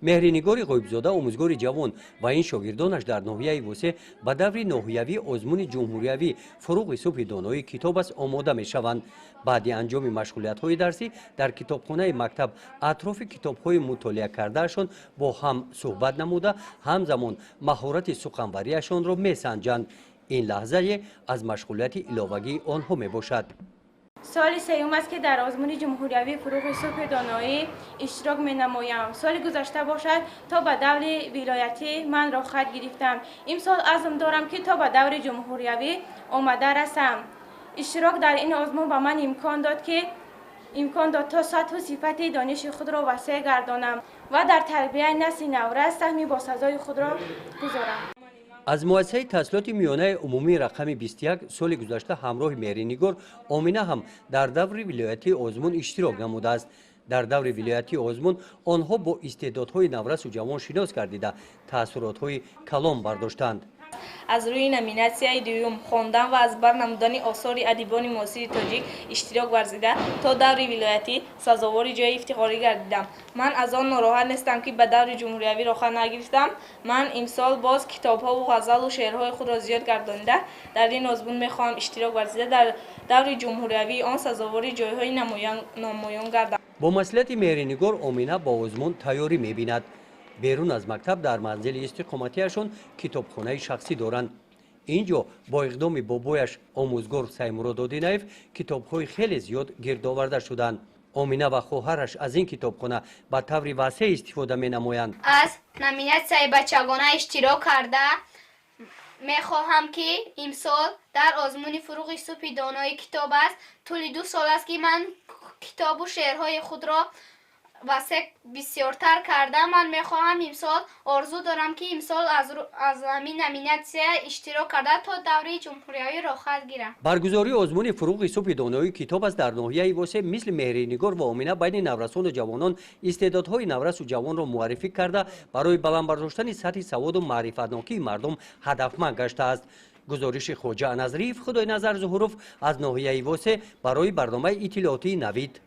меҳринигори ғоибзода омӯзгори ҷавон ва ин шогирдонаш дар ноҳияи восеъ ба даври ноҳиявӣ озмуни ҷумҳуриявӣ фуруғи субҳи доноӣ китобас омода мешаванд. баъди анҷоми машғулиятҳои дарсӣ дар китобхонаи мактаб атрофи китобҳои мутолиа кардаашон бо ҳам суҳбат намуда ҳамзамон маҳорати суханварияшонро месанҷанд. ин лаҳзае аз машғулияти иловагии онҳо мебошад. سال سیوم است که در آزمون جمهوریوی فروغ صبح دانایی اشتراک می نمایم. سال گذشته باشد تا به دور ولایتی من را خط گرفتم. امسال عزم دارم که تا به دور جمهوریوی آمده رسم. اشتراک در این آزمون به من امکان داد تا سطح و صفت دانش خود را وسیع گردانم و در تربیت نسل نورست سهمی با سزای خود را گذارم. از مؤسسه تحصیلات میانه عمومی رقم 21 سال گذشته همراه مهرنگار آمینه هم در دور ولایتی آزمون اشتراک نموده است. در دور ولایتی آزمون آنها با استعدادهای نورس و جوان شناس گردیده تأثیرات‌های کلان برداشتند. از روی نامیناسیای دوم خواندن و از بر نمودن آثار ادیبان معاصر تاجیک اشتراک ورزیده تا دور ولایتی سزاوار جای افتخاری گردیدم. من از آن ناراحت نیستم که به دور جمهوریوی راه نگرفتم. من امسال باز کتاب‌ها و غزل و شعرهای خود را زیاد گردانیده در این آزمون می‌خواهم اشتراک ورزیده در دور جمهوریوی آن سزاوار جای‌های نمایان گردم. با مسئولیت مهرنگار آمینه با آزمون تیاری می‌بیند. بیرون از مکتب در منزل استقامتیشان کتابخانه شخصی دارند. اینجا با اقدام بابایش آموزگار سیمراد آدینایف کتاب‌های خیلی زیاد گرد آورده شدند. آمینه و خواهرش از این کتابخانه به طور واسع استفاده می‌نمایند. از نامیناسیای بچگانه اشتراک کرده می‌خواهم که امسال در آزمون فروغ صبح دانایی کتاب است. طول 2 سال است که من کتاب و شعرهای خود را واسه بسیارتر کردم. من میخواهم امسال آرزو دارم که امسال از همین نامیناسیای اشتراک کرده تا دوره جمهوریوی را خط گیرم. برگزاری آزمون فروغ صبح دانایی کتاب است در ناحیه واسع مثل مهرنگار و آمینه بین نورسان و جوانان استعدادهای نورس و جوان را معرفی کرده برای بلند برداشتن سطح سواد و معرفت‌ناکی مردم هدفمند گشته است. گزارش خواجه نظریف خدای نظر ظهوروف از ناحیه واسع برای برنامه اطلاعاتی نوید.